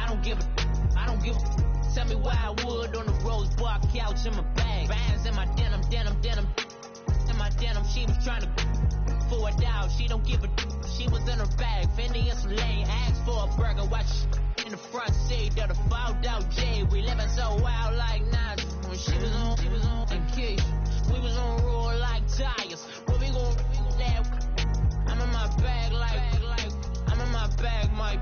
don't give a. Tell me why I would on the rose bar couch in my bag. Bands in my denim. In my denim, she was trying to for it out. She don't give a. She was in her bag. Fendi and some lane. Asked for a burger. Watch in the front seat of the fouled out J. We living so wild like Nas. When she was on and Keith. We was on roll like tires. Where we gon' I'm in my bag like I'm in my bag, Mike.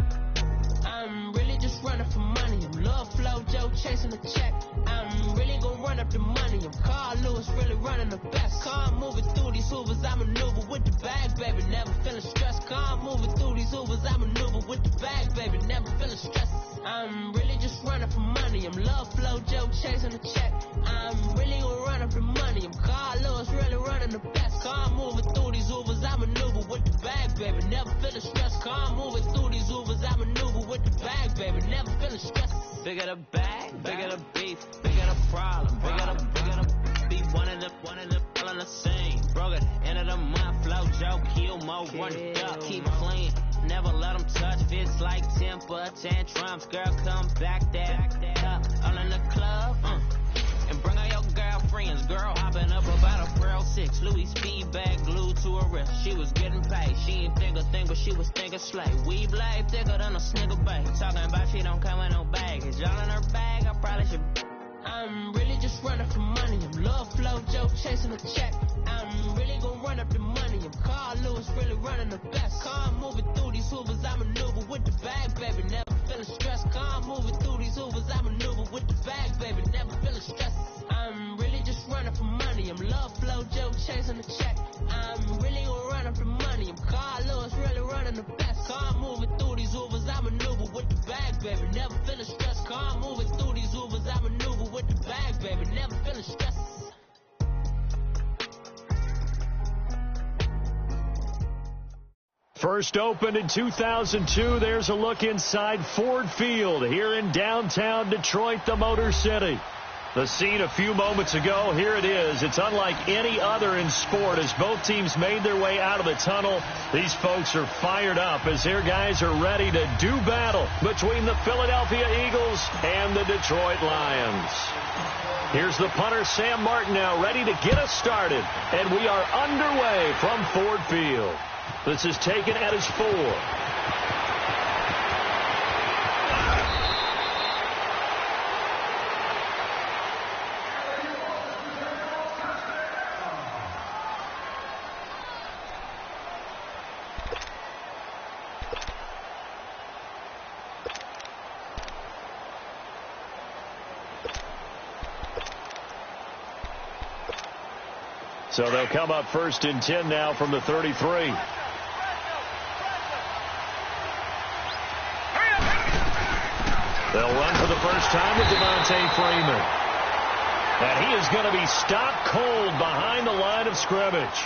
I'm really just running for money. I'm Love Flow Joe chasing the check. I'm really gonna run up the money. I'm Carl Lewis really running the best. Car moving through these Hoovers, I maneuver with the bag, baby. Never feeling stressed. Car moving through these Hoovers, I maneuver with the bag, baby. Never feeling stressed. I'm really just running for money. I'm Love Flow Joe chasing the check. I'm really gonna run up the money. I'm Carl Lewis really running the best. Car moving through these Hoovers, I maneuver with the bag, baby. Never feeling stressed. Car moving through these Hoovers, I maneuver with the bag, baby. Never feeling stressed. Bigger the bag, bigger the beef, bigger the problem, bigger the beef. One in the all in the same. Broke at the end of the month, Flow Joe, kill mo, run it up, keep clean. Never let them touch, fits like temper tantrums. Girl, come back there, all in the club, and bring all your girlfriends. Girl, hopping up about a Pearl 6, Louis speed bag glued to her wrist. She was getting paid, she ain't think a thing, but she was thinking slay. We blade thicker than a snigger bag. Talking about she don't come with no baggage. Y'all in her bag, I probably should. I'm really just running for money. I'm Love Flow Joe chasing a check. I'm really gonna run up the money. I'm Carl Lewis really running the best. Car moving through these Hoovers, I maneuver with the bag, baby. Never feeling stressed. Car moving through these Hoovers, I maneuver with the bag, baby. Never feeling stressed. I'm really just running for money. I'm Love Flow Joe chasing the check. I'm really gonna run up the money. I'm Carl Lewis really running the best. Car moving through these Hoovers, I maneuver with the bag, baby. Never feeling stressed. Car moving through these Hoovers, I maneuver with the bag, baby. Never feeling stressed. First opened in 2002, there's a look inside Ford Field here in downtown Detroit, the Motor City. The scene a few moments ago, here it is. It's unlike any other in sport as both teams made their way out of the tunnel. These folks are fired up as their guys are ready to do battle between the Philadelphia Eagles and the Detroit Lions. Here's the punter, Sam Martin, now ready to get us started. And we are underway from Ford Field. This is taken at his 4. So they'll come up first and 10 now from the 33. They'll run for the first time with Devontae Freeman. And he is going to be stopped cold behind the line of scrimmage.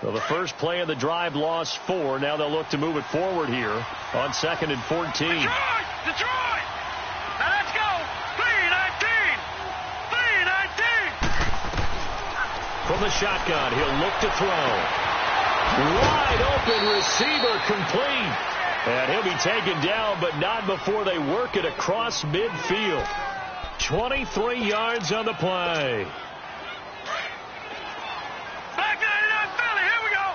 So the first play of the drive lost 4. Now they'll look to move it forward here on 2nd and 14. Detroit! Detroit! Now let's go! 3-19! 3-19! From the shotgun, he'll look to throw. Wide open receiver complete. And he'll be taken down, but not before they work it across midfield. 23 yards on the play. Back 99 Philly, here we go!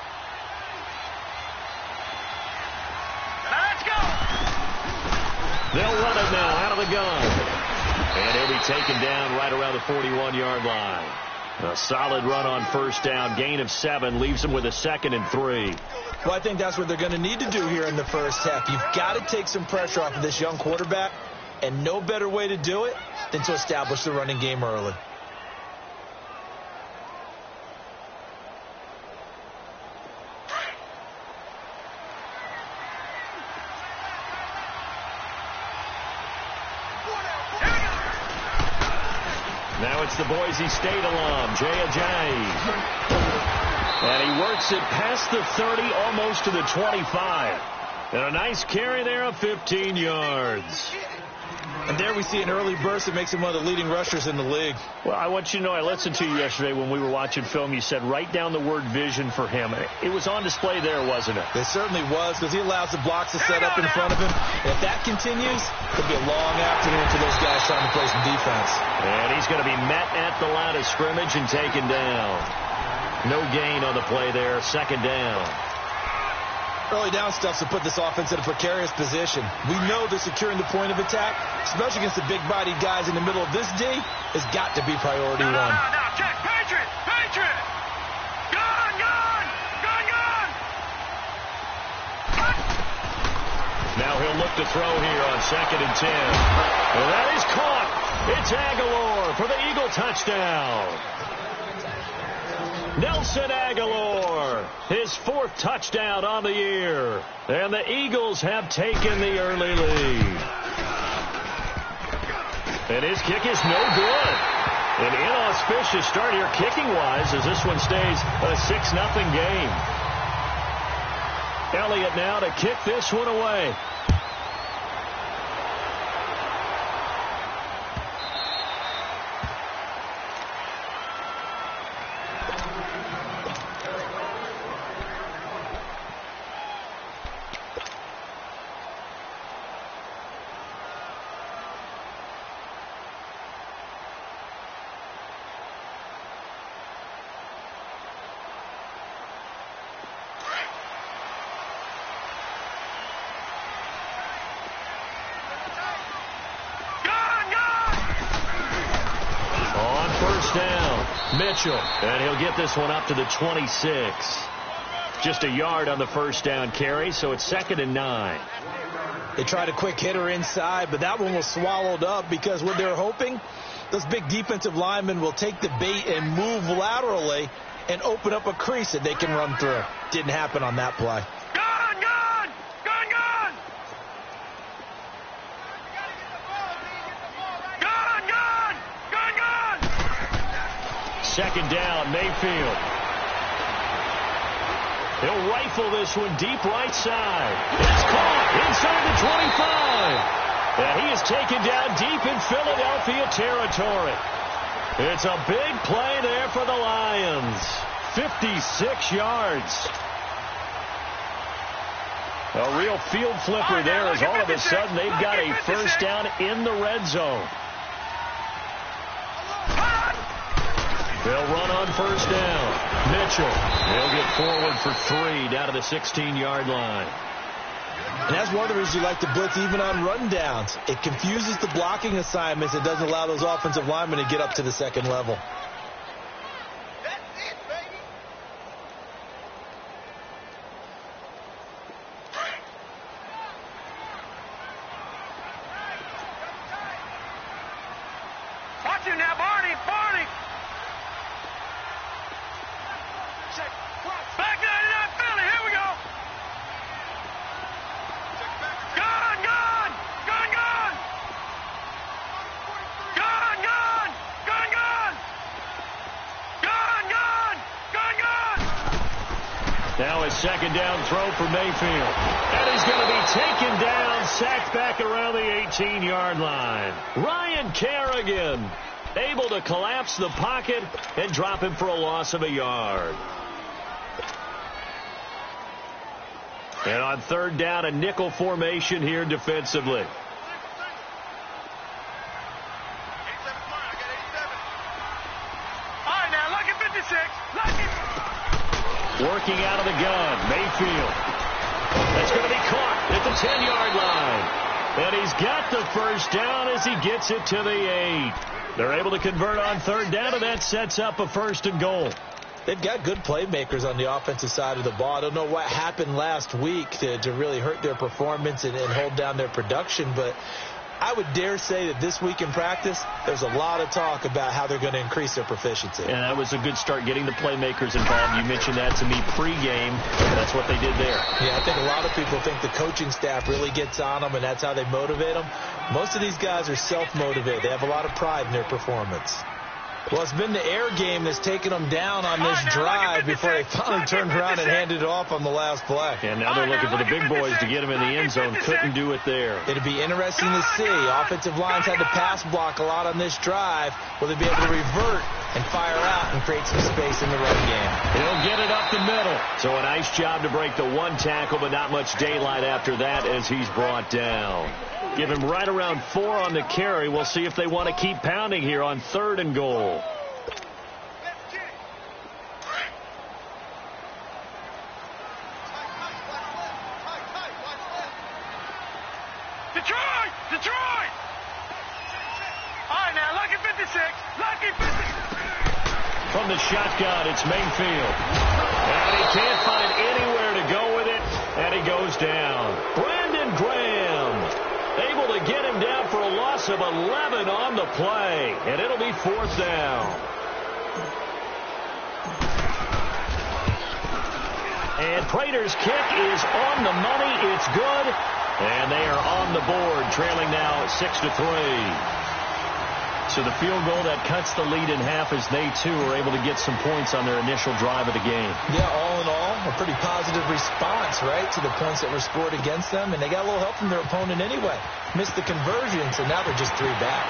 Elliott now out of the gun. And he'll be taken down right around the 41-yard line. A solid run on first down. Gain of 7 leaves them with a 2nd and 3. Well, I think that's what they're going to need to do here in the first half. You've got to take some pressure off of this young quarterback, and no better way to do it than to establish the running game early. Now it's the Boise State alum, Jay Ajayi. And he works it past the 30, almost to the 25. And a nice carry there of 15 yards. And there we see an early burst that makes him one of the leading rushers in the league. Well, I want you to know, I listened to you yesterday when we were watching film. You said write down the word vision for him. It was on display there, wasn't it? It certainly was, because he allows the blocks to set up in front of him. And if that continues, it could be a long afternoon for those guys trying to play some defense. And he's going to be met at the line of scrimmage and taken down. No gain on the play there, 2nd down. Early down stuff to put this offense in a precarious position. We know they're securing the point of attack, especially against the big-bodied guys in the middle of this D. Has got to be priority one. No, check, Patriot! Gun! Now he'll look to throw here on 2nd and 10. And that is caught. It's Aguilar for the Eagle touchdown. Nelson Aguilar, his 4th touchdown on the year. And the Eagles have taken the early lead. And his kick is no good. An inauspicious start here kicking-wise as this one stays a 6-0 game. Elliott now to kick this one away. Mitchell, and he'll get this one up to the 26. Just a yard on the first down carry, so it's 2nd and 9. They tried a quick hitter inside, but that one was swallowed up because what they're hoping, those big defensive linemen will take the bait and move laterally and open up a crease that they can run through. Didn't happen on that play. Gun! 2nd down, Mayfield. He'll rifle this one deep right side. It's caught inside the 25. And he is taken down deep in Philadelphia territory. It's a big play there for the Lions. 56 yards. A real field flipper there as all of a sudden they've got a first down in the red zone. They'll run on first down. Mitchell, he'll get forward for 3 down to the 16-yard line. And that's one of the reasons you like to blitz even on rundowns. It confuses the blocking assignments. It doesn't allow those offensive linemen to get up to the second level. Watch him now, Barney! Back 99 Philly, here we go! Gun! Now a 2nd down throw for Mayfield. And he's going to be taken down, sacked back around the 18-yard line. Ryan Kerrigan able to collapse the pocket and drop him for a loss of a yard. And on 3rd down, a nickel formation here defensively. All right, now, look at 56. Working out of the gun, Mayfield. That's going to be caught at the 10-yard line. And he's got the first down as he gets it to the 8. They're able to convert on third down, and that sets up a 1st and goal. They've got good playmakers on the offensive side of the ball. I don't know what happened last week to really hurt their performance and hold down their production, but I would dare say that this week in practice, there's a lot of talk about how they're going to increase their proficiency. And that was a good start, getting the playmakers involved. You mentioned that to me pregame. That's what they did there. Yeah, I think a lot of people think the coaching staff really gets on them, and that's how they motivate them. Most of these guys are self-motivated. They have a lot of pride in their performance. Well, it's been the air game that's taken them down on this drive before they finally turned around and handed it off on the last play. And now they're looking for the big boys to get them in the end zone. Couldn't do it there. It'll be interesting to see. Offensive lines had to pass block a lot on this drive. Will they be able to revert and fire out and create some space in the run game? He'll get it up the middle. So a nice job to break the one tackle, but not much daylight after that as he's brought down. Give him right around 4 on the carry. We'll see if they want to keep pounding here on 3rd and goal. Detroit! Detroit! All right, now, lucky 56. Lucky 56. From the shotgun, it's Mayfield. And he can't find anywhere to go with it, and he goes down. Brandon Graham able to get him down for a loss of 11 on the play, and it'll be 4th down. And Prater's kick is on the money. It's good, and they are on the board, trailing now 6-3. So the field goal that cuts the lead in half as they, too, are able to get some points on their initial drive of the game. Yeah, all in all, a pretty positive response, right, to the points that were scored against them. And they got a little help from their opponent anyway. Missed the conversion, so now they're just 3 back.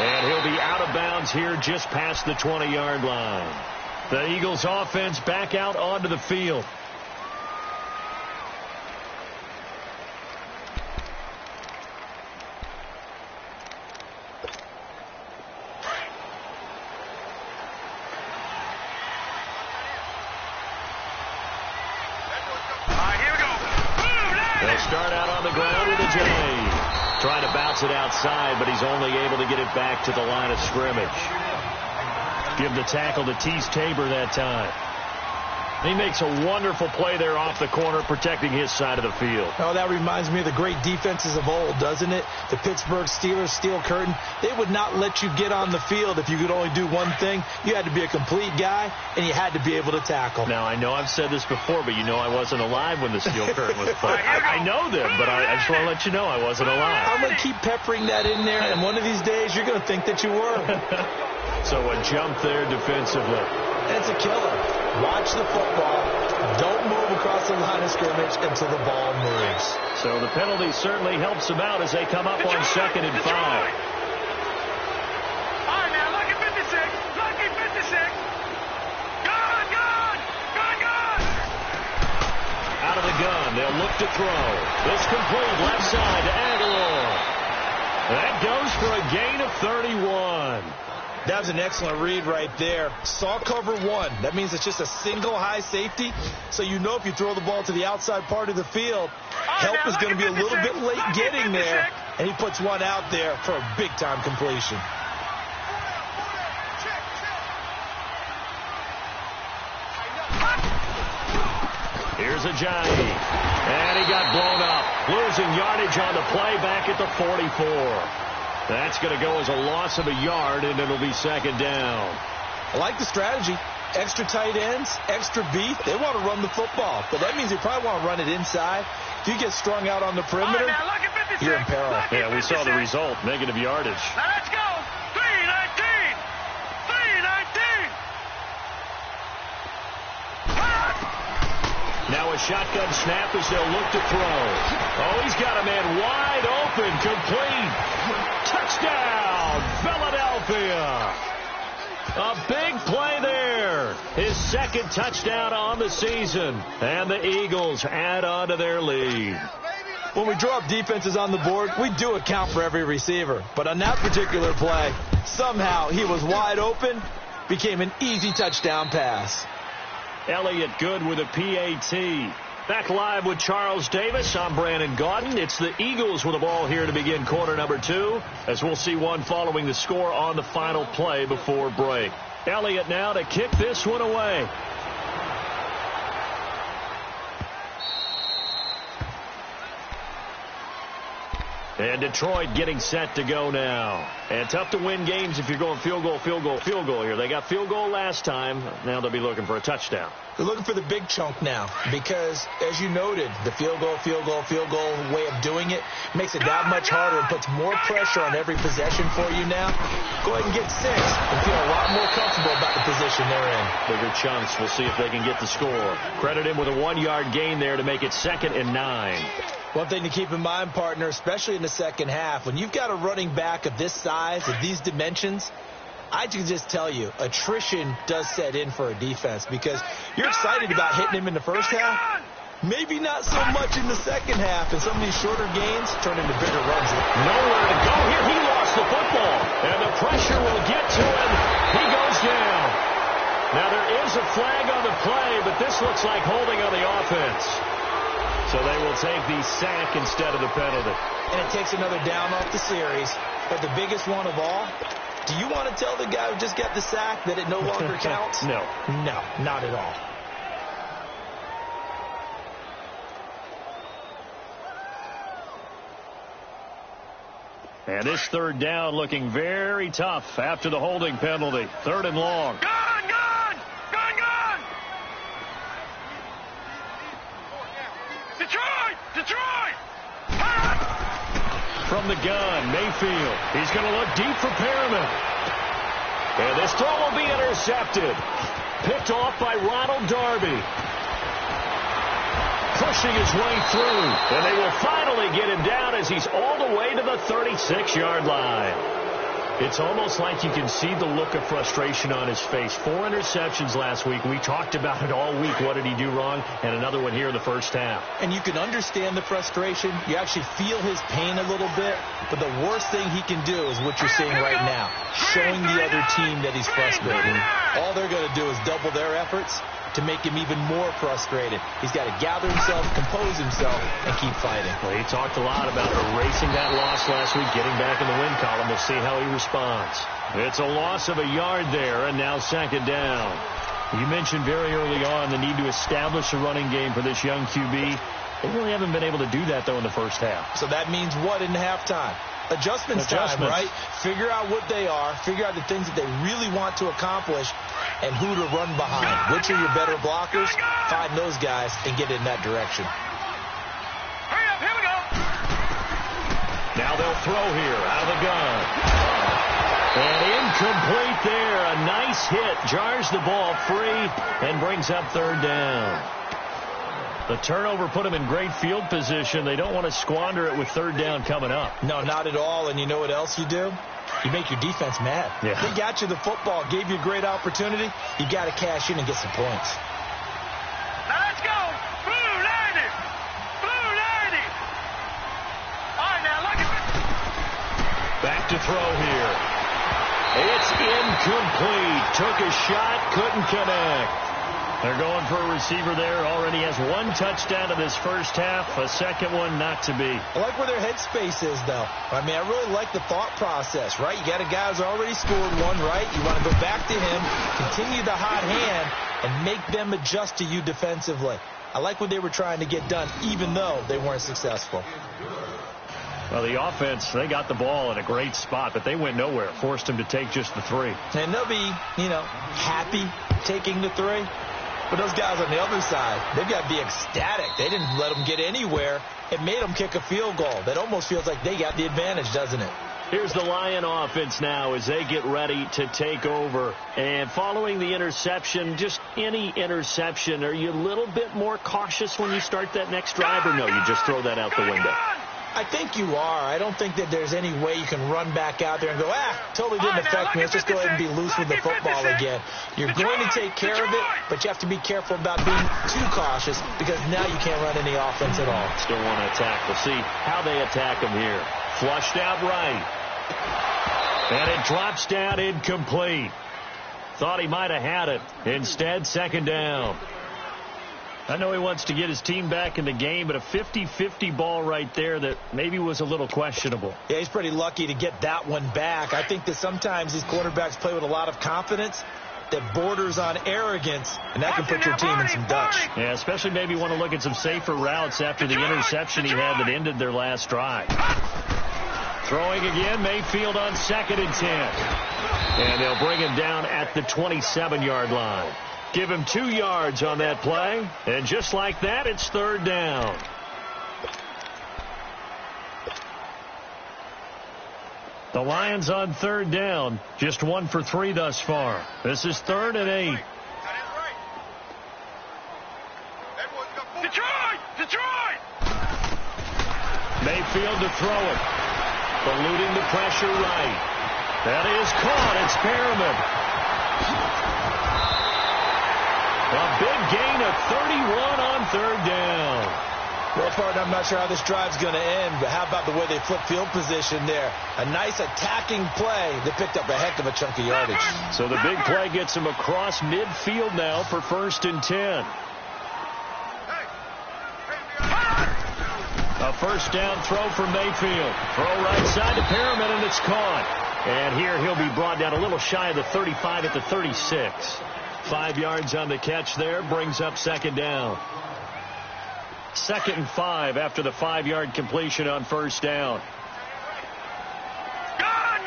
And he'll be out of bounds here just past the 20-yard line. The Eagles offense back out onto the field. Start out on the ground with a J. Trying to bounce it outside, but he's only able to get it back to the line of scrimmage. Give the tackle to Tease Tabor that time. He makes a wonderful play there off the corner, protecting his side of the field. Oh, that reminds me of the great defenses of old, doesn't it? The Pittsburgh Steelers, Steel Curtain. They would not let you get on the field if you could only do one thing. You had to be a complete guy, and you had to be able to tackle. Now, I know I've said this before, but you know I wasn't alive when the Steel Curtain was played. I know them, but I just want to let you know I wasn't alive. I'm going to keep peppering that in there, and one of these days you're going to think that you were. So a jump there defensively. It's a killer. Watch the football. Don't move across the line of scrimmage until the ball moves. So the penalty certainly helps them out as they come up on 2nd and 5. All right, now, lucky 56. Lucky 56. Gun, gun, gun, gun. Out of the gun, they'll look to throw. It's complete, left side to Aguilar. That goes for a gain of 31. That was an excellent read right there. Saw cover 1. That means it's just a single high safety. So you know if you throw the ball to the outside part of the field, help is going to be a little bit late getting there. And he puts one out there for a big-time completion. Here's Ajayi. And he got blown up. Losing yardage on the play back at the 44. That's going to go as a loss of a yard, and it'll be 2nd down. I like the strategy. Extra tight ends, extra beef. They want to run the football, but that means they probably want to run it inside. If you get strung out on the perimeter, you're in peril. Yeah, we saw the result, negative yardage. Now let's go. 319. 319. Now a shotgun snap as they'll look to throw. Oh, he's got a man wide open, complete. Touchdown, Philadelphia. A big play there. His 2nd touchdown on the season. And the Eagles add on to their lead. When we draw up defenses on the board, we do account for every receiver. But on that particular play, somehow he was wide open, became an easy touchdown pass. Elliott good with a PAT. Back live with Charles Davis. I'm Brandon Gaudin. It's the Eagles with the ball here to begin quarter number 2, as we'll see one following the score on the final play before break. Elliott now to kick this one away. And Detroit getting set to go now. And tough to win games if you're going field goal, field goal, field goal here. They got field goal last time. Now they'll be looking for a touchdown. They're looking for the big chunk now because, as you noted, the field goal way of doing it makes it that much harder and puts more pressure on every possession for you now. Go ahead and get 6 and feel a lot more comfortable about the position they're in. Bigger chunks. We'll see if they can get the score. Credit him with a 1-yard gain there to make it 2nd and 9. One thing to keep in mind, partner, especially in the second half, when you've got a running back of this size, of these dimensions, I can just tell you, attrition does set in for a defense because you're excited about hitting him in the first half. Maybe not so much in the second half, and some of these shorter gains turn into bigger runs. Nowhere to go here. He lost the football, and the pressure will get to him. He goes down. Now, there is a flag on the play, but this looks like holding on the offense. So they will take the sack instead of the penalty. And it takes another down off the series. But the biggest one of all, do you want to tell the guy who just got the sack that it no longer counts? No. No, not at all. And this 3rd down looking very tough after the holding penalty. 3rd and long. Gone! Detroit! From the gun, Mayfield. He's going to look deep for Perriman. And this throw will be intercepted. Picked off by Ronald Darby. Pushing his way through. And they will finally get him down as he's all the way to the 36-yard line. It's almost like you can see the look of frustration on his face. 4 interceptions last week. We talked about it all week. What did he do wrong? And another one here in the first half. And you can understand the frustration. You actually feel his pain a little bit. But the worst thing he can do is what you're seeing right now. Showing the other team that he's frustrated. All they're going to do is double their efforts to make him even more frustrated. He's got to gather himself, compose himself, and keep fighting. Well, he talked a lot about erasing that loss last week, getting back in the win column. We'll see how he responds. It's a loss of a yard there, and now 2nd down. You mentioned very early on the need to establish a running game for this young QB. They really haven't been able to do that, though, in the first half. So that means what in halftime? Adjustments time, right? Figure out what they are, figure out the things that they really want to accomplish, and who to run behind. Which are your better blockers? Find those guys and get in that direction. Hurry up, here we go. Now they'll throw here out of the gun. And incomplete there. A nice hit. Jars the ball free and brings up 3rd down. The turnover put them in great field position. They don't want to squander it with 3rd down coming up. No, not at all. And you know what else you do? You make your defense mad. Yeah. They got you the football, gave you a great opportunity. You got to cash in and get some points. Now let's go. Blue 90. Blue 90. All right, now look at it. Back to throw here. It's incomplete. Took a shot, couldn't connect. They're going for a receiver there. Already has 1 touchdown in this first half. A second one not to be. I like where their headspace is, though. I mean, I really like the thought process, right? You got a guy who's already scored 1, right? You want to go back to him, continue the hot hand, and make them adjust to you defensively. I like what they were trying to get done, even though they weren't successful. Well, the offense, they got the ball in a great spot, but they went nowhere. Forced them to take just the 3. And they'll be, happy taking the 3. But those guys on the other side, they've got to be ecstatic. They didn't let them get anywhere. It made them kick a field goal. That almost feels like they got the advantage, doesn't it? Here's the Lion offense now as they get ready to take over. And following the interception, just any interception, are you a little bit more cautious when you start that next drive, or no, you just throw that out the window? I think you are. I don't think that there's any way you can run back out there and go, totally didn't affect me. Let's just go ahead and be loose with the football again. You're going to take care of it, but you have to be careful about being too cautious because now you can't run any offense at all. Still want to attack. We'll see how they attack them here. Flushed out right. And it drops down incomplete. Thought he might have had it. Instead, 2nd down. I know he wants to get his team back in the game, but a 50-50 ball right there that maybe was a little questionable. Yeah, he's pretty lucky to get that one back. I think that sometimes these quarterbacks play with a lot of confidence that borders on arrogance, and that can put your team in some Dutch. Yeah, especially maybe want to look at some safer routes after the interception he had that ended their last drive. Throwing again, Mayfield on 2nd and 10. And they'll bring him down at the 27-yard line. Give him 2 yards on that play, and just like that, it's 3rd down. The Lions on 3rd down, just 1 for 3 thus far. This is 3rd and 8. Detroit! Mayfield to throw it. Eluding the pressure right. That is caught. It's Perriman. A big gain of 31 on 3rd down. Well, partner, I'm not sure how this drive's going to end, but how about the way they flip field position there? A nice attacking play that picked up a heck of a chunk of yardage. So the big play gets him across midfield now for 1st and 10. A 1st down throw from Mayfield. Throw right side to Perriman, and it's caught. And here he'll be brought down a little shy of the 35 at the 36. 5 yards on the catch there, brings up 2nd down. 2nd and 5 after the 5-yard completion on 1st down. Gone!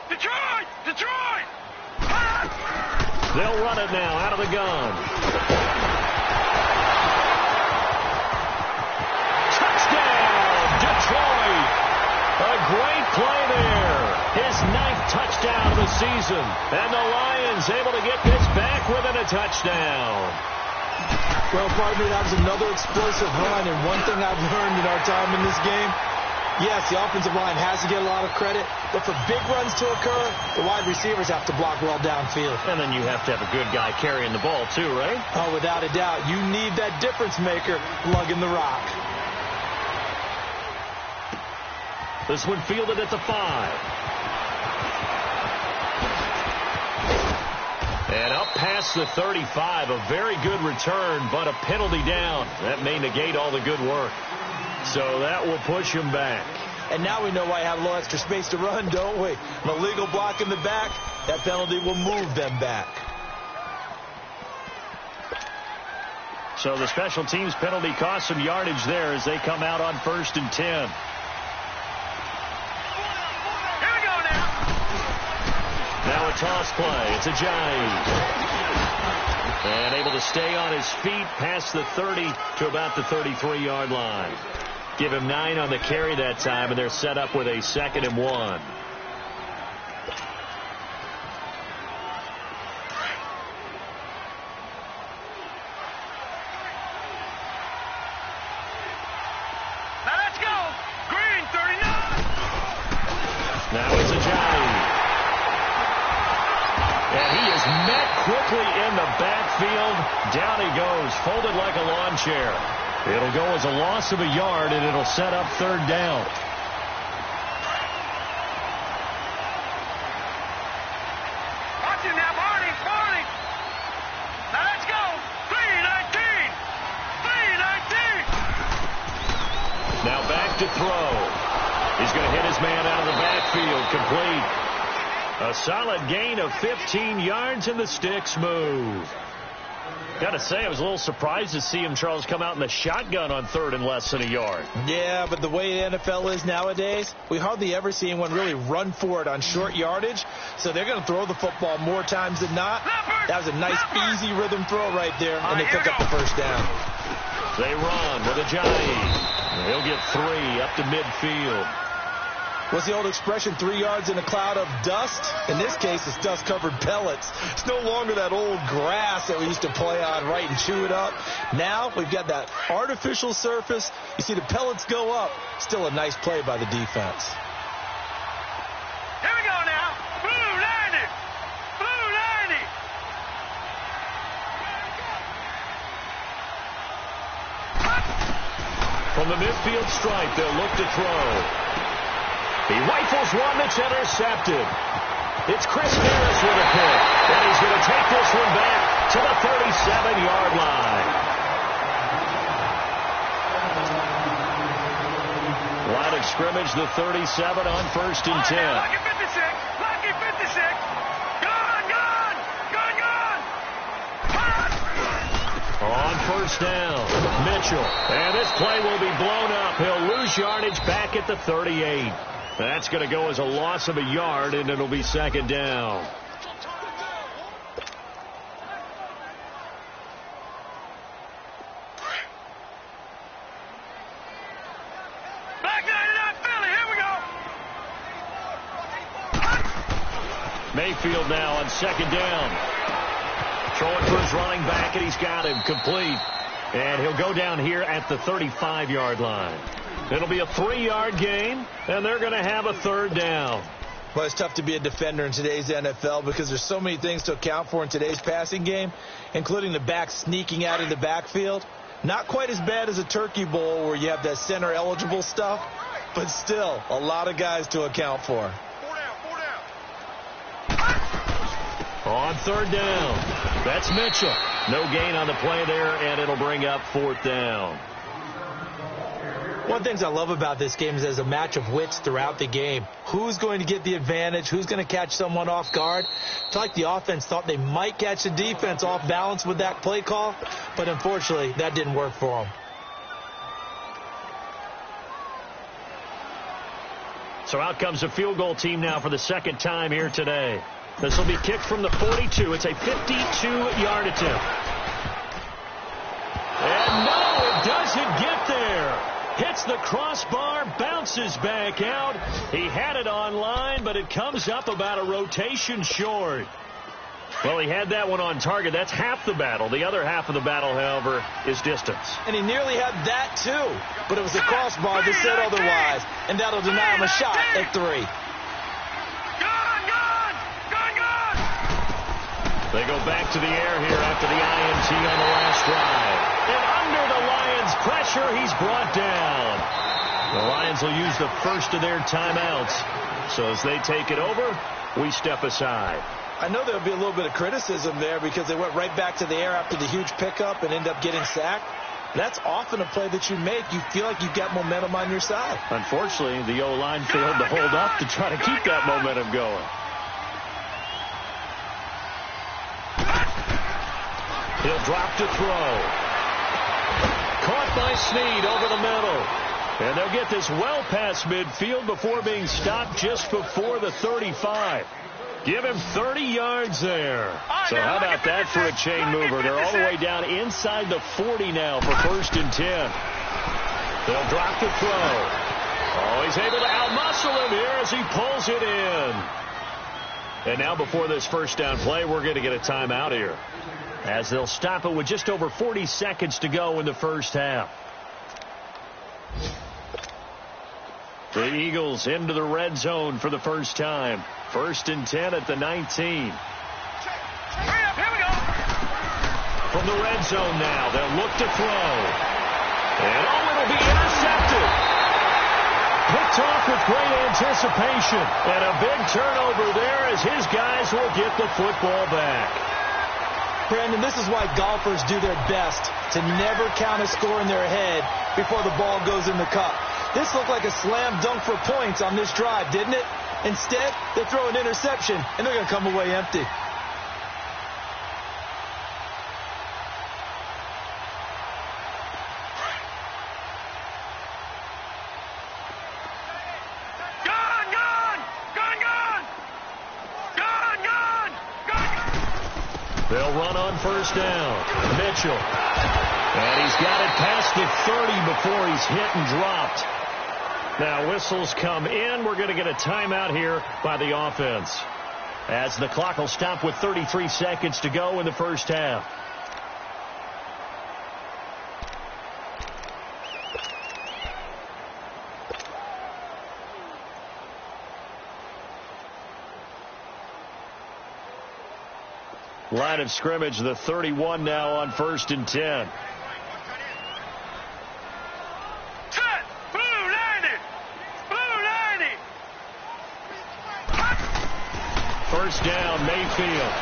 Detroit! They'll run it now out of the gun. Touchdown, Detroit! A great play there. His 9th touchdown of the season. And the Lions able to get this back within a touchdown. Well, partner, that was another explosive run, and one thing I've learned in our time in this game, yes, the offensive line has to get a lot of credit, but for big runs to occur, the wide receivers have to block well downfield. And then you have to have a good guy carrying the ball too, right? Oh, without a doubt. You need that difference maker lugging the rock. This one fielded at the 5. And up past the 35, a very good return, but a penalty down. That may negate all the good work. So that will push him back. And now we know why you have a little extra space to run, don't we? An illegal block in the back, that penalty will move them back. So the special teams penalty cost some yardage there as they come out on 1st and 10. Now a toss play. It's Ajayi. And able to stay on his feet past the 30 to about the 33-yard line. Give him 9 on the carry that time, and they're set up with a 2nd and 1. Now let's go! Green, 39! Now it's Ajayi. And he is met quickly in the backfield. Down he goes, folded like a lawn chair. It'll go as a loss of a yard, and it'll set up 3rd down. Watch him now, Barney! Now let's go! 3-19! Now back to throw. He's going to hit his man out of the backfield, complete. A solid gain of 15 yards, and the sticks move. Got to say, I was a little surprised to see him, Charles, come out in the shotgun on 3rd and less than a yard. Yeah, but the way the NFL is nowadays, we hardly ever see anyone really run for it on short yardage. So they're going to throw the football more times than not. That was a nice, easy rhythm throw right there, and they pick up the 1st down. They run with Ajayi. He'll get 3 up to midfield. What's the old expression, 3 yards in a cloud of dust? In this case, it's dust-covered pellets. It's no longer that old grass that we used to play on, right, and chew it up. Now we've got that artificial surface. You see the pellets go up. Still a nice play by the defense. Here we go now. Blue 90. From the midfield stripe, they'll look to throw. He rifles one that's intercepted. It's Chris Harris with a pick. And he's going to take this one back to the 37-yard line. Line of scrimmage, the 37 on 1st and 10. Lucky 56. Lucky 56. Gone. On 1st down, Mitchell. And this play will be blown up. He'll lose yardage back at the 38. That's going to go as a loss of a yard, and it'll be 2nd down. Mayfield now on 2nd down. Throwing for his running back, and he's got him complete. And he'll go down here at the 35-yard line. It'll be a 3-yard gain, and they're going to have a 3rd down. Well, it's tough to be a defender in today's NFL because there's so many things to account for in today's passing game, including the back sneaking out of the backfield. Not quite as bad as a turkey bowl where you have that center-eligible stuff, but still a lot of guys to account for. On 3rd down, that's Mitchell. No gain on the play there, and it'll bring up 4th down. One of the things I love about this game is there's a match of wits throughout the game. Who's going to get the advantage? Who's going to catch someone off guard? It's like the offense thought they might catch the defense off balance with that play call, but unfortunately, that didn't work for them. So out comes a field goal team now for the 2nd time here today. This will be kicked from the 42. It's a 52-yard attempt. And no, it doesn't get there. Hits the crossbar, bounces back out. He had it on line, but it comes up about a rotation short. Well, he had that one on target. That's half the battle. The other half of the battle, however, is distance. And he nearly had that, too. But it was the crossbar that said otherwise. And that'll deny him a shot at 3. They go back to the air here after the INT on the last drive. And under the Lions' pressure, he's brought down. The Lions will use the first of their timeouts. So as they take it over, we step aside. I know there'll be a little bit of criticism there because they went right back to the air after the huge pickup and end up getting sacked. That's often a play that you make. You feel like you've got momentum on your side. Unfortunately, the O-line failed to hold up to try to keep that momentum going. He'll drop to throw. Caught by Snead over the middle. And they'll get this well past midfield before being stopped just before the 35. Give him 30 yards there. So how about that for a chain mover? They're all the way down inside the 40 now for 1st and 10. They'll drop to throw. Oh, he's able to outmuscle him here as he pulls it in. And now before this 1st down play, we're going to get a timeout here, as they'll stop it with just over 40 seconds to go in the 1st half. The Eagles into the red zone for the first time. 1st and 10 at the 19. Here we go. From the red zone now, they'll look to throw. And it'll be intercepted. Picked off with great anticipation. And a big turnover there as his guys will get the football back. Brandon, this is why golfers do their best to never count a score in their head before the ball goes in the cup. This looked like a slam dunk for points on this drive, didn't it? Instead, they throw an interception, and they're going to come away empty. They'll run on 1st down. Mitchell. And he's got it past the 30 before he's hit and dropped. Now whistles come in. We're going to get a timeout here by the offense, as the clock will stop with 33 seconds to go in the 1st half. Line of scrimmage, the 31 now on 1st and 10. First down, Mayfield.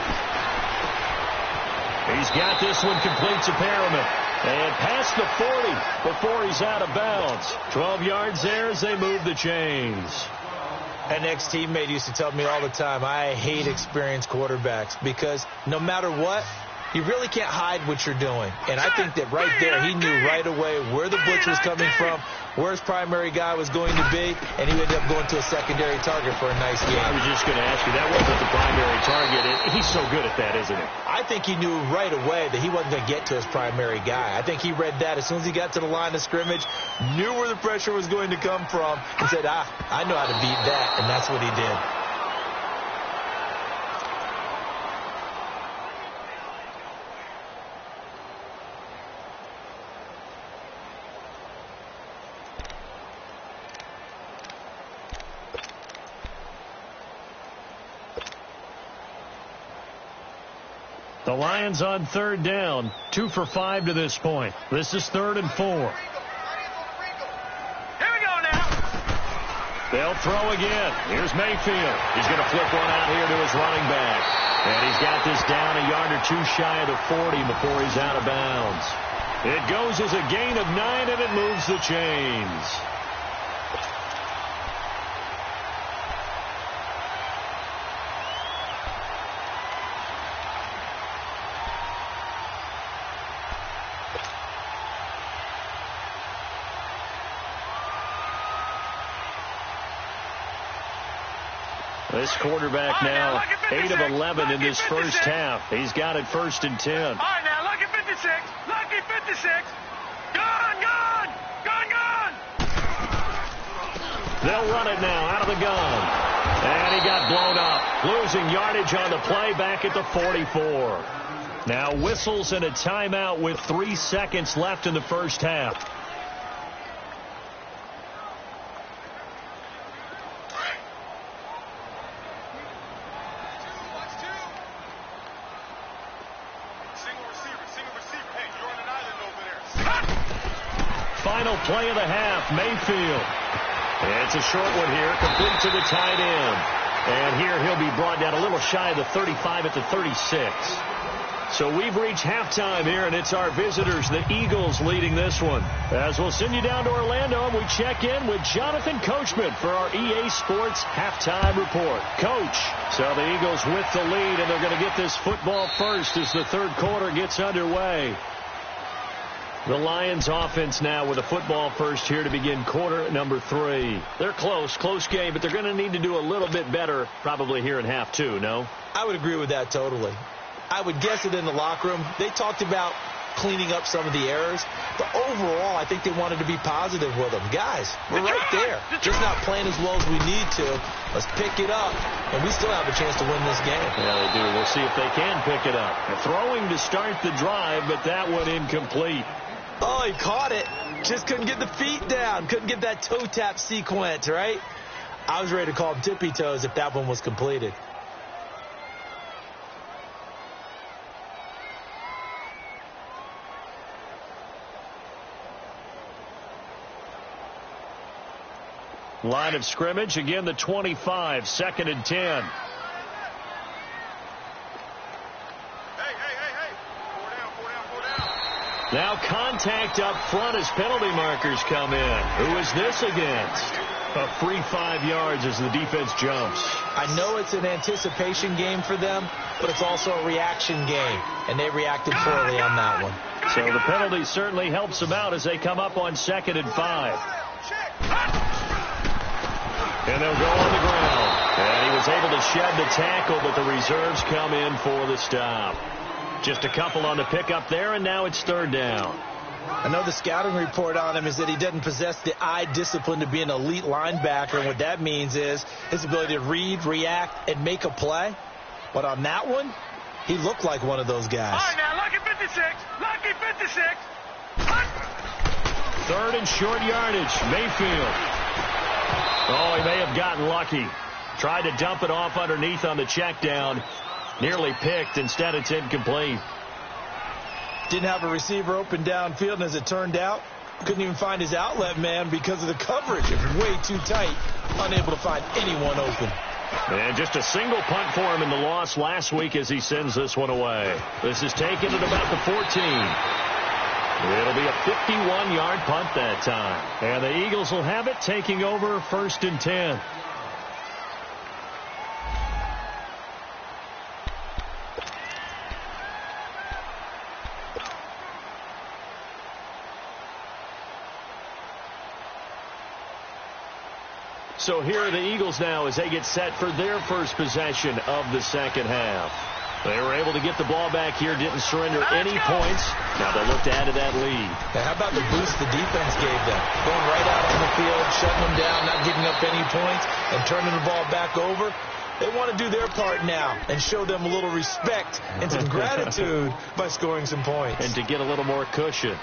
He's got this one complete to Perriman. And past the 40 before he's out of bounds. 12 yards there as they move the chains. An ex-teammate used to tell me all the time, I hate experienced quarterbacks because no matter what, you really can't hide what you're doing. And I think that right there, he knew right away where the blitz was coming from, where his primary guy was going to be, and he ended up going to a secondary target for a nice game. I was just going to ask you, that wasn't the primary target. He's so good at that, isn't he? I think he knew right away that he wasn't going to get to his primary guy. I think he read that as soon as he got to the line of scrimmage, knew where the pressure was going to come from, and said, I know how to beat that, and that's what he did. The Lions on third down, 2 for 5 to this point. This is 3rd and 4. Here we go now. They'll throw again. Here's Mayfield. He's going to flip one out here to his running back. And he's got this down a yard or two shy of the 40 before he's out of bounds. It goes as a gain of 9, and it moves the chains. This quarterback now 8 of 11 in this first half. He's got it 1st and 10. All right, now, lucky 56. Lucky 56. Gone, gone. Gone, gone. They'll run it now out of the gun. And he got blown up. Losing yardage on the play back at the 44. Now whistles and a timeout with 3 seconds left in the first half. Final play of the half, Mayfield. It's a short one here, complete to the tight end. And here he'll be brought down a little shy of the 35 at the 36. So we've reached halftime here, and it's our visitors, the Eagles, leading this one. As we'll send you down to Orlando, and we check in with Jonathan Coachman for our EA Sports Halftime Report. Coach, so the Eagles with the lead, and they're going to get this football first as the third quarter gets underway. The Lions offense now with a football first here to begin quarter number 3. They're close game, but they're going to need to do a little bit better probably here in half 2, no? I would agree with that totally. I would guess it in the locker room. They talked about cleaning up some of the errors, but overall I think they wanted to be positive with them. Guys, we're right there. Just not playing as well as we need to. Let's pick it up, and we still have a chance to win this game. Yeah, they do. We'll see if they can pick it up. They're throwing to start the drive, but that one incomplete. Oh, he caught it. Just couldn't get the feet down. Couldn't get that toe tap sequence, right? I was ready to call him tippy toes if that one was completed. Line of scrimmage, again the 25, 2nd and 10. Now contact up front as penalty markers come in. Who is this against? A free 5 yards as the defense jumps. I know it's an anticipation game for them, but it's also a reaction game, and they reacted poorly on that one. So the penalty certainly helps them out as they come up on 2nd and 5. And they'll go on the ground. And he was able to shed the tackle, but the reserves come in for the stop. Just a couple on the pickup there, and now it's 3rd down. I know the scouting report on him is that he doesn't possess the eye discipline to be an elite linebacker, and what that means is his ability to read, react, and make a play. But on that one, he looked like one of those guys. All right, now, lucky 56. Lucky 56. 3rd and short yardage. Mayfield. Oh, he may have gotten lucky. Tried to dump it off underneath on the check down. Nearly picked. Instead, it's incomplete. Didn't have a receiver open downfield, and as it turned out, couldn't even find his outlet man because of the coverage. It was way too tight. Unable to find anyone open. And just a single punt for him in the loss last week as he sends this one away. This is taken at about the 14. It'll be a 51-yard punt that time. And the Eagles will have it, taking over 1st and 10. So here are the Eagles now as they get set for their first possession of the second half. They were able to get the ball back here, didn't surrender any points. Now they look to add to that lead. Now how about the boost the defense gave them? Going right out on the field, shutting them down, not giving up any points, and turning the ball back over. They want to do their part now and show them a little respect and some gratitude by scoring some points. And to get a little more cushion.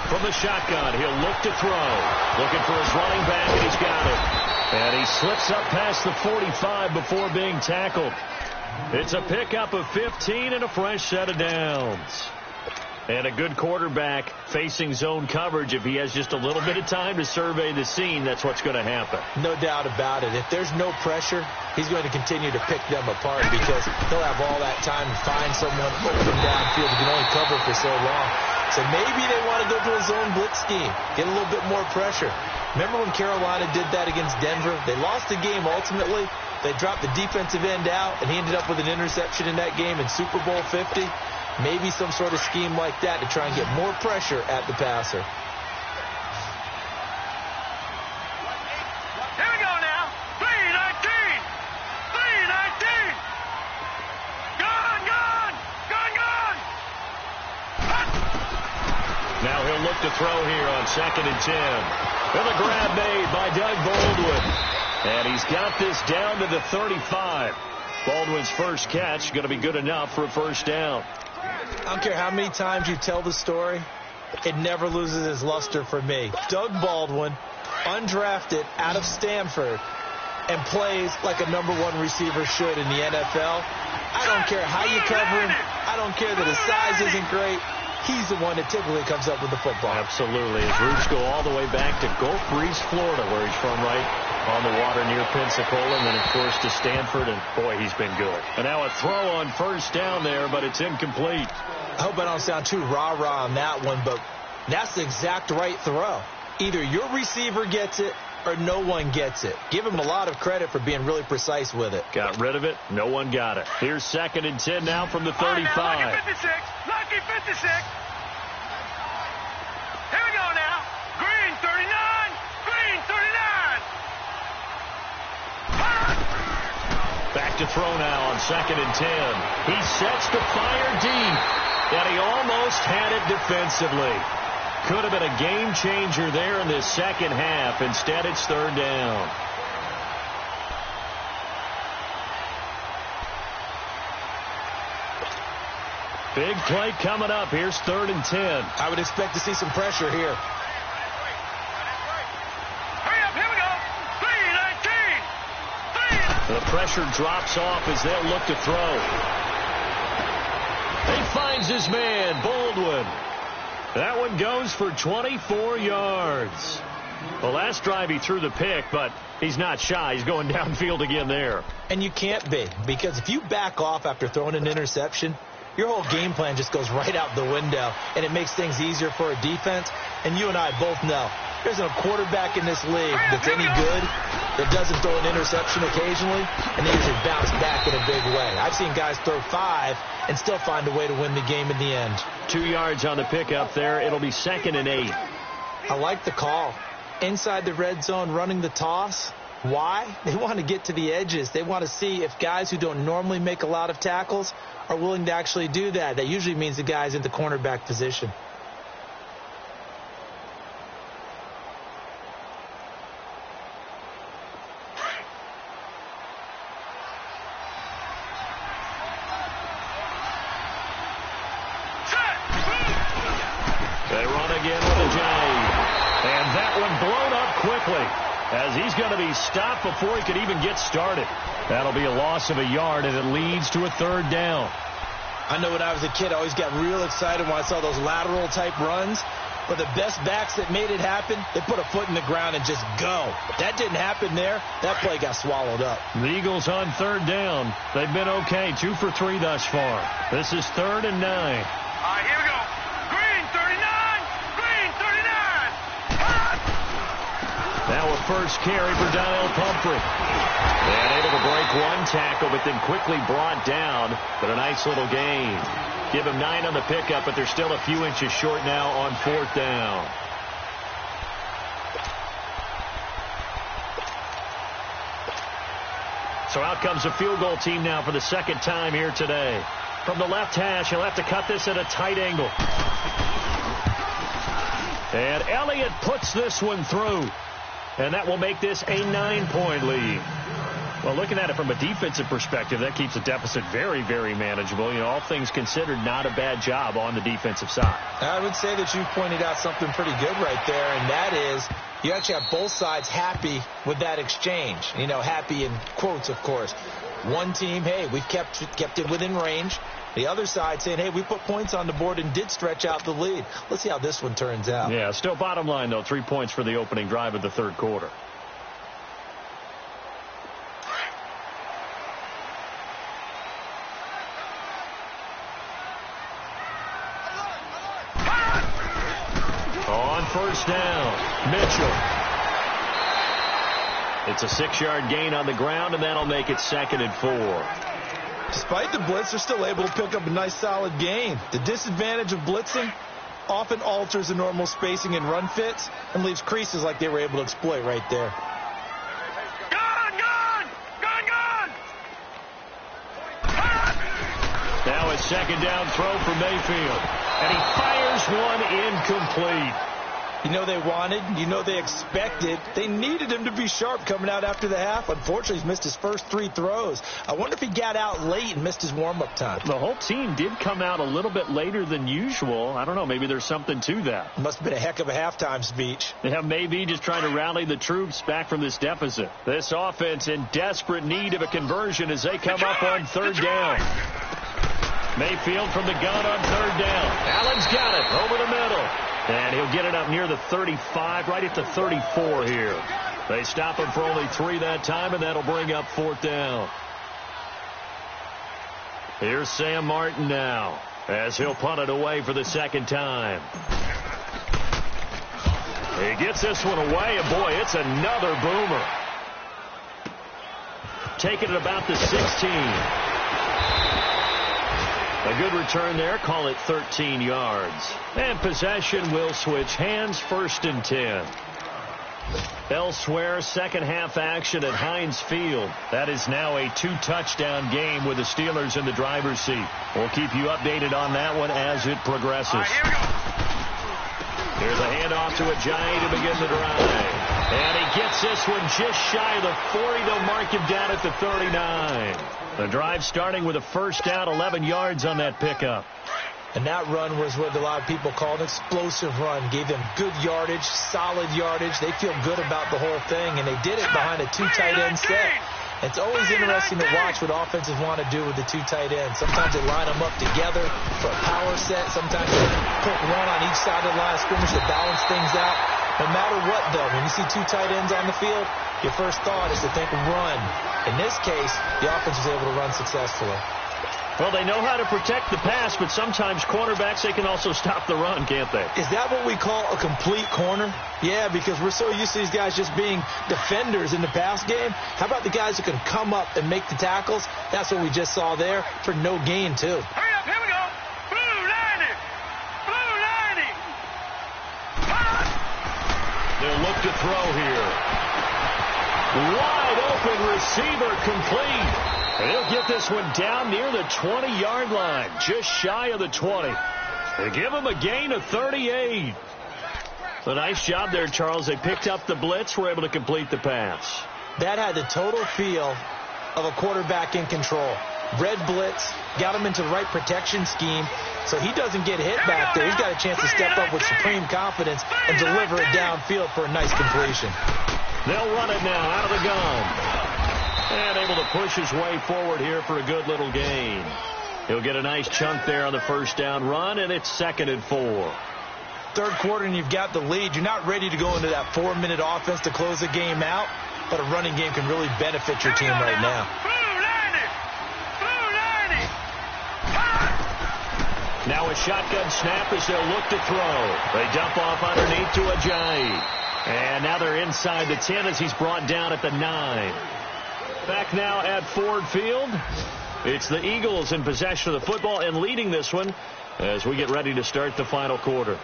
From the shotgun, he'll look to throw. Looking for his running back, and he's got it. And he slips up past the 45 before being tackled. It's a pickup of 15 and a fresh set of downs. And a good quarterback facing zone coverage. If he has just a little bit of time to survey the scene, that's what's going to happen. No doubt about it. If there's no pressure, he's going to continue to pick them apart because he'll have all that time to find someone open downfield. He can only cover for so long. So maybe they want to go to a zone blitz scheme, get a little bit more pressure. Remember when Carolina did that against Denver? They lost the game ultimately. They dropped the defensive end out, and he ended up with an interception in that game in Super Bowl 50. Maybe some sort of scheme like that to try and get more pressure at the passer. Here we go now. 3-19. 3-19. Gone. Now he'll look to throw here on 2nd and 10. With a grab made by Doug Baldwin. And he's got this down to the 35. Baldwin's first catch going to be good enough for a first down. I don't care how many times you tell the story, it never loses its luster for me. Doug Baldwin, undrafted out of Stanford, and plays like a #1 receiver should in the NFL. I don't care how you cover him. I don't care that his size isn't great. He's the one that typically comes up with the football. Absolutely. His roots go all the way back to Gulf Breeze, Florida, where he's from, right on the water near Pensacola, and then, of course, to Stanford, and, boy, he's been good. And now a throw on first down there, but it's incomplete. I hope I don't sound too rah-rah on that one, but that's the exact right throw. Either your receiver gets it or no one gets it. Give him a lot of credit for being really precise with it. Got rid of it. No one got it. Here's 2nd and 10 now from the 35. Lucky 56. Lucky 56. Here we go now. Green 39. Green 39. Back to throw now on 2nd and 10. He sets the fire deep, and he almost had it defensively. Could have been a game changer there in this second half. Instead, it's 3rd down. Big play coming up. Here's 3rd and 10. I would expect to see some pressure here. Hurry up, here we go. 3-19. The pressure drops off as they'll look to throw. He finds his man, Baldwin. That one goes for 24 yards. The last drive he threw the pick, but he's not shy. He's going downfield again there. And you can't be, because if you back off after throwing an interception, your whole game plan just goes right out the window, and it makes things easier for a defense. And you and I both know there's no quarterback in this league that's any good that doesn't throw an interception occasionally, and they usually bounce back in a big way. I've seen guys throw 5 and still find a way to win the game in the end. 2 yards on the pickup there. It'll be 2nd and 8. I like the call. Inside the red zone running the toss. Why? They want to get to the edges. They want to see if guys who don't normally make a lot of tackles are willing to actually do that. That usually means the guy's in the cornerback position. They run again with a J. And that one blown up quickly. as he's going to be stopped before he could even get started. That'll be a loss of a yard, and it leads to a third down. I know when I was a kid, I always got real excited when I saw those lateral-type runs. But the best backs that made it happen, they put a foot in the ground and just go. That didn't happen there. That play got swallowed up. The Eagles on third down. They've been okay, 2 for 3 thus far. This is 3rd and 9. All right, here we go. Green 39. Green 39. Now a first carry for Donnell Pumphrey. And able to break one tackle, but then quickly brought down. But a nice little gain. Give him 9 on the pickup, but they're still a few inches short now on 4th down. So out comes a field goal team now for the second time here today. From the left hash, he'll have to cut this at a tight angle. And Elliott puts this one through. And that will make this a 9-point lead. Well, looking at it from a defensive perspective, that keeps the deficit very, very manageable. You know, all things considered, not a bad job on the defensive side. I would say that you pointed out something pretty good right there, and that is you actually have both sides happy with that exchange. You know, happy in quotes, of course. One team, hey, we've kept it within range. The other side saying, hey, we put points on the board and did stretch out the lead. Let's see how this one turns out. Yeah, still bottom line, though, 3 points for the opening drive of the third quarter. On first down, Mitchell. It's a 6-yard gain on the ground, and that'll make it 2nd and 4. Despite the blitz, they're still able to pick up a nice solid gain. The disadvantage of blitzing often alters the normal spacing and run fits and leaves creases like they were able to exploit right there. Now a 2nd down throw for Mayfield. And he fires one incomplete. You know they wanted, you know they expected. They needed him to be sharp coming out after the half. Unfortunately, he's missed his first 3 throws. I wonder if he got out late and missed his warm-up time. The whole team did come out a little bit later than usual. I don't know, maybe there's something to that. Must have been a heck of a halftime speech. Yeah, maybe just trying to rally the troops back from this deficit. This offense in desperate need of a conversion as they come up on 3rd down. Mayfield from the gun on 3rd down. Allen's got it over the middle. And he'll get it up near the 35, right at the 34 here. They stop him for only 3 that time, and that'll bring up 4th down. Here's Sam Martin now, as he'll punt it away for the 2nd time. He gets this one away, and boy, it's another boomer. Taking it about the 16. A good return there. Call it 13 yards. And possession will switch hands. 1st and 10. Elsewhere, second half action at Heinz Field. That is now a 2-touchdown game with the Steelers in the driver's seat. We'll keep you updated on that one as it progresses. All right, here we go. Here's a handoff to Ajayi to begin the drive. And he gets this one just shy of the 40. They'll mark him down at the 39. The drive starting with a first down, 11 yards on that pickup. And that run was what a lot of people call an explosive run. Gave them good yardage, solid yardage. They feel good about the whole thing, and they did it behind a 2 tight end set. It's always interesting to watch what offenses want to do with the 2 tight ends. Sometimes they line them up together for a power set. Sometimes they put one on each side of the line of scrimmage to balance things out. No matter what, though, when you see 2 tight ends on the field, your first thought is to think run. In this case, the offense was able to run successfully. Well, they know how to protect the pass, but sometimes cornerbacks, they can also stop the run, can't they? Is that what we call a complete corner? Yeah, because we're so used to these guys just being defenders in the pass game. How about the guys who can come up and make the tackles? That's what we just saw there for no gain, too. Hurry up, here we go. Blue 90. Blue 90. They'll look to throw here. Wide open receiver complete. And he'll get this one down near the 20-yard line, just shy of the 20. They give him a gain of 38. A nice job there, Charles. They picked up the blitz, were able to complete the pass. That had the total feel of a quarterback in control. Red blitz, got him into the right protection scheme, so he doesn't get hit back there. He's got a chance to step up with supreme confidence and deliver it downfield for a nice completion. They'll run it now out of the gun. And able to push his way forward here for a good little gain. He'll get a nice chunk there on the first down run, and it's 2nd and 4. Third quarter, and you've got the lead. You're not ready to go into that 4-minute offense to close the game out, but a running game can really benefit your team right now. Now a shotgun snap as they'll look to throw. They dump off underneath to Ajayi. And now they're inside the 10 as he's brought down at the 9. Back now at Ford Field. It's the Eagles in possession of the football and leading this one as we get ready to start the final quarter.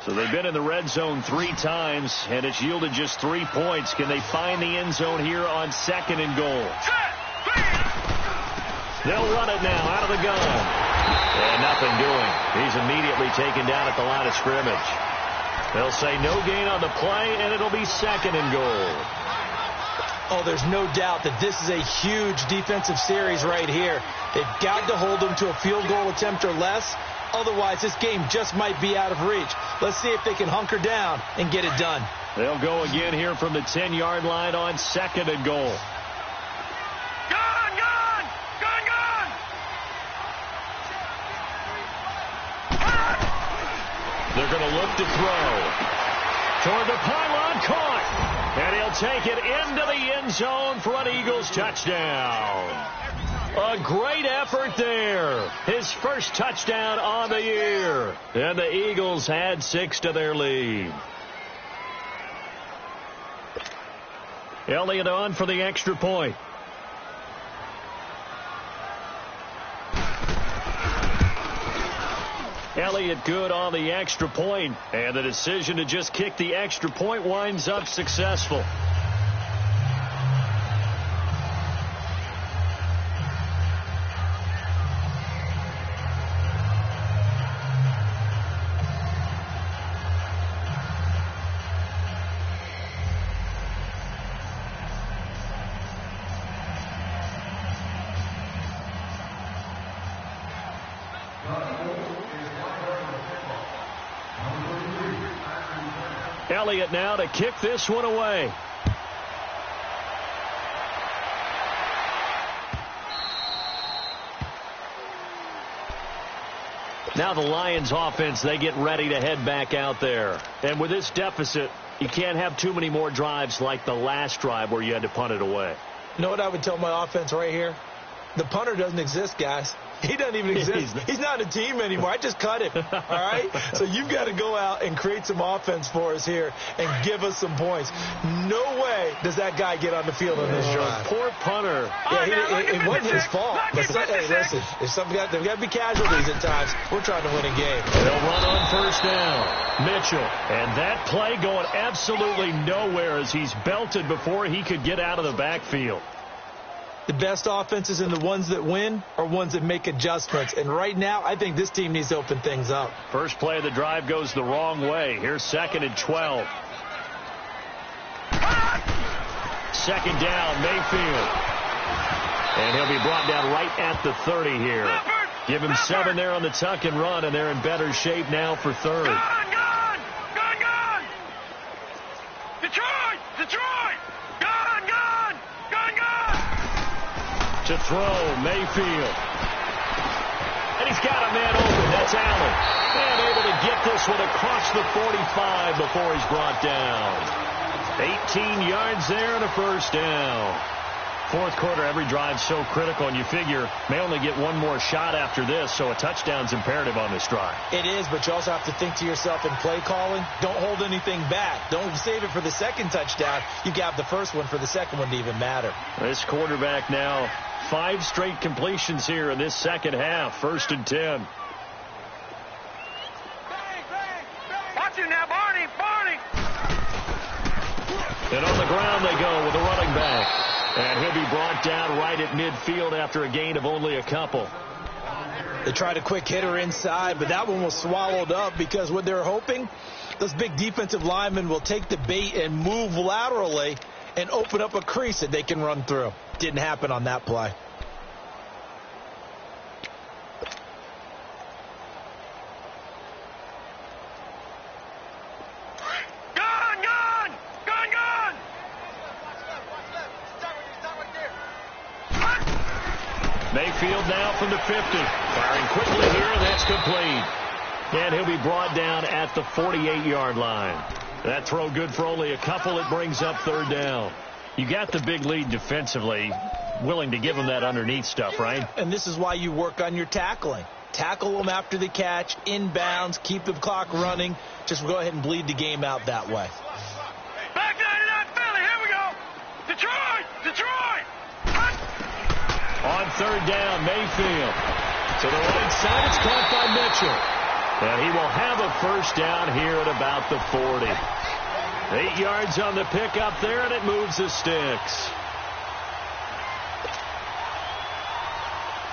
So they've been in the red zone 3 times, and it's yielded just 3 points. Can they find the end zone here on 2nd and goal? They'll run it now out of the gun. And nothing doing. He's immediately taken down at the line of scrimmage. They'll say no gain on the play, and it'll be 2nd and goal. Oh, there's no doubt that this is a huge defensive series right here. They've got to hold them to a field goal attempt or less. Otherwise, this game just might be out of reach. Let's see if they can hunker down and get it done. They'll go again here from the 10-yard line on 2nd and goal. They're going to look to throw. Toward the pylon, caught. And he'll take it into the end zone for an Eagles touchdown. A great effort there. His first touchdown on the year. And the Eagles add 6 to their lead. Elliott on for the extra point. Elliott good on the extra point, and the decision to just kick the extra point winds up successful. Elliott now to kick this one away. Now the Lions offense, they get ready to head back out there. And with this deficit, you can't have too many more drives like the last drive where you had to punt it away. You know what I would tell my offense right here? The punter doesn't exist, guys. He doesn't even exist. He's not a team anymore. I just cut him. All right? So you've got to go out and create some offense for us here and give us some points. No way does that guy get on the field on this drive. Poor punter. Yeah, it wasn't his fault. But hey, listen, there's got to be casualties at times. We're trying to win a game. They'll run on first down. Mitchell. And that play going absolutely nowhere as he's belted before he could get out of the backfield. The best offenses and the ones that win are ones that make adjustments. And right now, I think this team needs to open things up. First play of the drive goes the wrong way. Here's 2nd and 12. 2nd down, Mayfield. And he'll be brought down right at the 30 here. Give him 7 there on the tuck and run, and they're in better shape now for 3rd. Gone! Detroit! To throw, Mayfield. And he's got a man open. That's Allen. And able to get this one across the 45 before he's brought down. 18 yards there and a first down. Fourth quarter, every drive's so critical, and you figure may only get one more shot after this, so a touchdown's imperative on this drive. It is, but you also have to think to yourself in play calling, don't hold anything back. Don't save it for the second touchdown. You got the first one for the second one to even matter. This quarterback now, 5 straight completions here in this second half. 1st and 10. Watch it now, Barney! And on the ground they go with a running back. And he'll be brought down right at midfield after a gain of only a couple. They tried a quick hitter inside, but that one was swallowed up because what they're hoping, those big defensive linemen will take the bait and move laterally and open up a crease that they can run through. Didn't happen on that play. Mayfield now from the 50. Firing quickly here, and that's complete. And he'll be brought down at the 48-yard line. That throw good for only a couple. It brings up third down. You got the big lead defensively, willing to give them that underneath stuff, right? And this is why you work on your tackling. Tackle them after the catch, inbounds, keep the clock running. Just go ahead and bleed the game out that way. Back 99 Philly, here we go. Detroit! On third down, Mayfield. To the right side, it's caught by Mitchell. And he will have a first down here at about the 40. 8 yards on the pickup there, and it moves the sticks.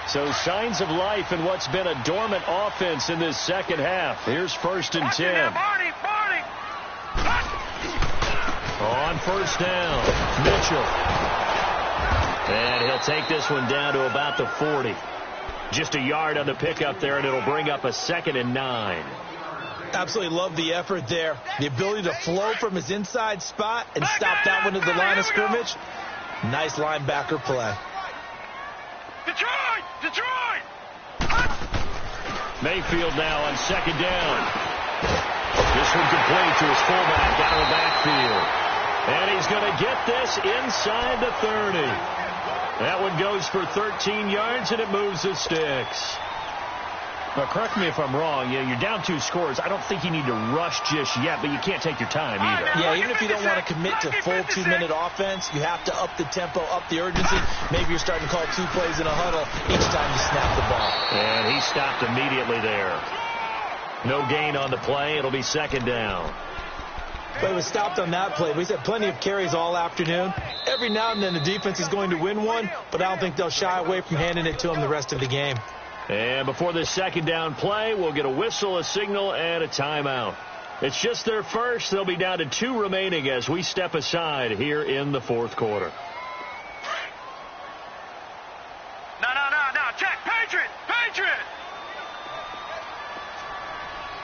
So signs of life in what's been a dormant offense in this second half. Here's 1st and 10. On first down, Mitchell. And he'll take this one down to about the 40. Just a yard on the pickup there, and it'll bring up a 2nd and 9. Absolutely love the effort there. The ability to flow from his inside spot and stop that one at the line of scrimmage. Nice linebacker play. Detroit! Mayfield now on 2nd down. This one complete to his fullback out of the backfield. And he's going to get this inside the 30. That one goes for 13 yards, and it moves the sticks. Now, correct me if I'm wrong. Yeah, you're down 2 scores. I don't think you need to rush just yet, but you can't take your time either. Yeah, even if you don't want to commit to full 2-minute offense, you have to up the tempo, up the urgency. Maybe you're starting to call 2 plays in a huddle each time you snap the ball. And he stopped immediately there. No gain on the play. It'll be 2nd down. But it was stopped on that play. We've had plenty of carries all afternoon. Every now and then the defense is going to win one, but I don't think they'll shy away from handing it to them the rest of the game. And before this 2nd down play, we'll get a whistle, a signal, and a timeout. It's just their first. They'll be down to 2 remaining as we step aside here in the 4th quarter. No. Check. Patriot!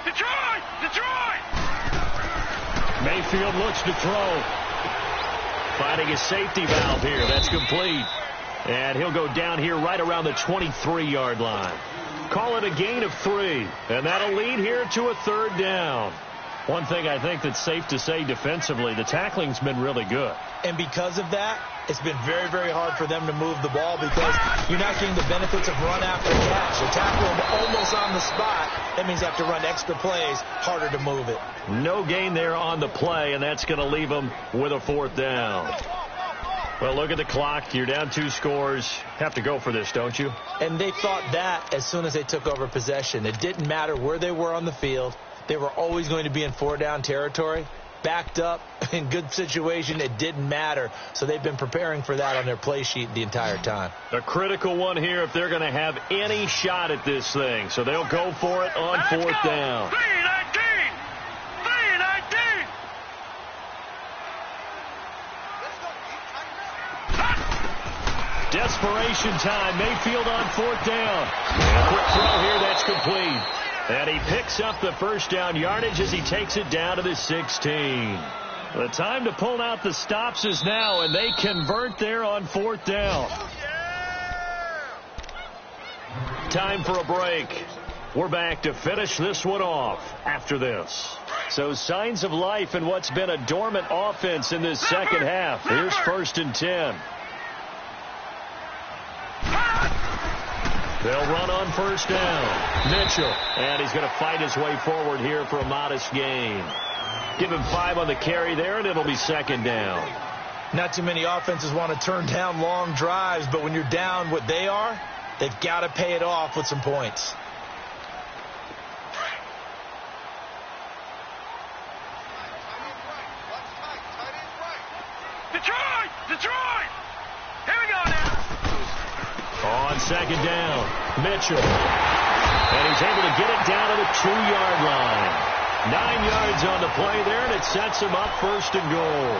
Detroit! Mayfield looks to throw. Finding his safety valve here. That's complete. And he'll go down here right around the 23-yard line. Call it a gain of 3. And that'll lead here to a 3rd down. One thing I think that's safe to say defensively, the tackling's been really good. And because of that, it's been very, very hard for them to move the ball because you're not getting the benefits of run after catch. You tackle them almost on the spot. That means you have to run extra plays, harder to move it. No gain there on the play, and that's going to leave them with a 4th down. Well, look at the clock. You're down 2 scores. Have to go for this, don't you? And they thought that as soon as they took over possession. It didn't matter where they were on the field. They were always going to be in 4-down territory. Backed up, in good situation, it didn't matter. So they've been preparing for that on their play sheet the entire time. A critical one here if they're going to have any shot at this thing. So they'll go for it on 4th down. 3-19! Desperation time. Mayfield on 4th down. A quick throw here. That's complete. And he picks up the first down yardage as he takes it down to the 16. The time to pull out the stops is now, and they convert there on 4th down. Time for a break. We're back to finish this one off after this. So signs of life in what's been a dormant offense in this second half. Here's 1st and 10. They'll run on 1st down. Mitchell. And he's going to fight his way forward here for a modest gain. Give him 5 on the carry there, and it'll be 2nd down. Not too many offenses want to turn down long drives, but when you're down what they are, they've got to pay it off with some points. Detroit! Here we go now. On 2nd down, Mitchell. And he's able to get it down to the 2-yard line. 9 yards on the play there, and it sets him up 1st and goal.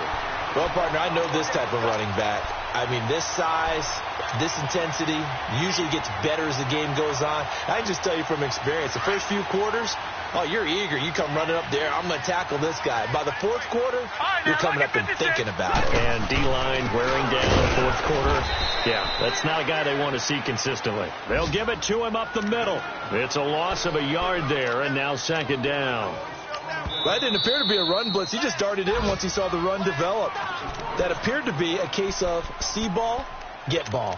Well, partner, I know this type of running back. I mean, this size, this intensity usually gets better as the game goes on. I can just tell you from experience, the first few quarters, oh, you're eager. You come running up there, I'm going to tackle this guy. By the fourth quarter, you're coming up and thinking about it. And D-line wearing down the fourth quarter. Yeah, that's not a guy they want to see consistently. They'll give it to him up the middle. It's a loss of a yard there, and now second down. That didn't appear to be a run blitz. He just darted in once he saw the run develop. That appeared to be a case of see ball, get ball.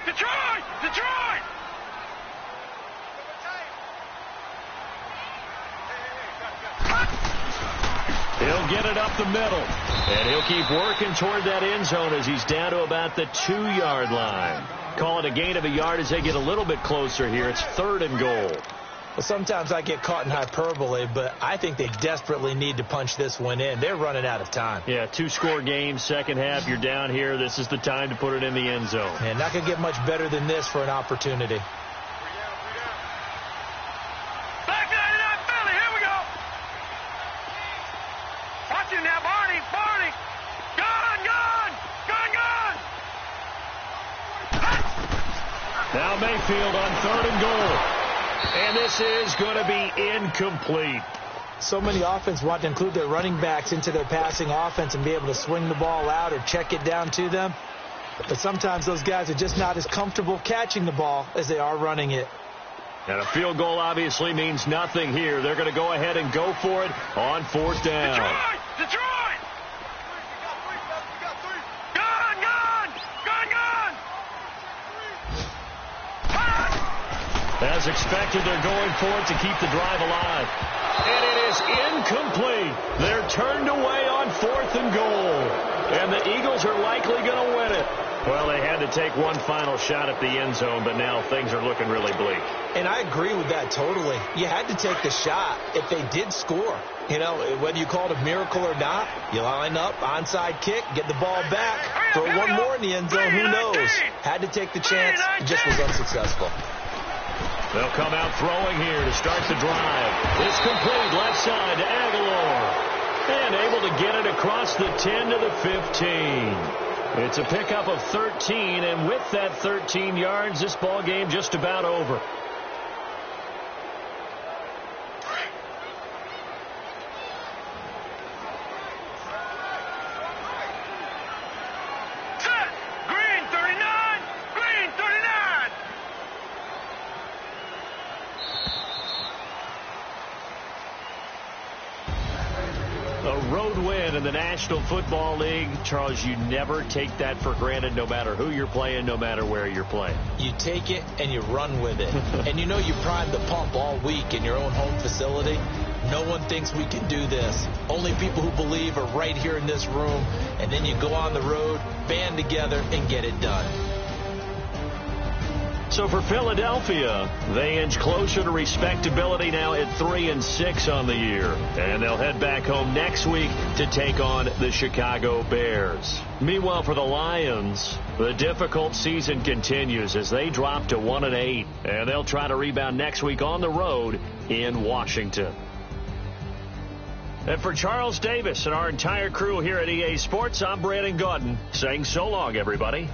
Detroit! Detroit! He'll get it up the middle, and he'll keep working toward that end zone as he's down to about the 2-yard line. Call it a gain of a yard as they get a little bit closer here. It's 3rd and goal. Well, sometimes I get caught in hyperbole, but I think they desperately need to punch this one in. They're running out of time. Yeah, 2-score game, second half, you're down here. This is the time to put it in the end zone. And not going to get much better than this for an opportunity. Back 99 Philly, here we go. Watch him now, Barney, Barney. Gone, gone, gone, gone. Now Mayfield on 3rd and goal. And this is going to be incomplete. So many offenses want to include their running backs into their passing offense and be able to swing the ball out or check it down to them. But sometimes those guys are just not as comfortable catching the ball as they are running it. And a field goal obviously means nothing here. They're going to go ahead and go for it on 4th down. Detroit! Detroit! Gone, gone, gone, gone. As expected, they're going for it to keep the drive alive. And it is incomplete. They're turned away on 4th and goal. And the Eagles are likely going to win it. Well, they had to take one final shot at the end zone, but now things are looking really bleak. And I agree with that totally. You had to take the shot if they did score. You know, whether you call it a miracle or not, you line up, onside kick, get the ball back, throw one more in the end zone, who knows? Had to take the chance, it just was unsuccessful. They'll come out throwing here to start the drive. It's complete left side to Aguilar. And able to get it across the 10 to the 15. It's a pickup of 13, and with that 13 yards, this ball game just about over. Set! Green 39! Green 39! A road win in the National Football League. Charles, you never take that for granted no matter who you're playing, no matter where you're playing. You take it and you run with it. And you know you primed the pump all week in your own home facility. No one thinks we can do this. Only people who believe are right here in this room. And then you go on the road, band together, and get it done. So for Philadelphia, they inch closer to respectability now at 3-6 on the year. And they'll head back home next week to take on the Chicago Bears. Meanwhile, for the Lions, the difficult season continues as they drop to 1-8. And they'll try to rebound next week on the road in Washington. And for Charles Davis and our entire crew here at EA Sports, I'm Brandon Gaudin saying so long, everybody.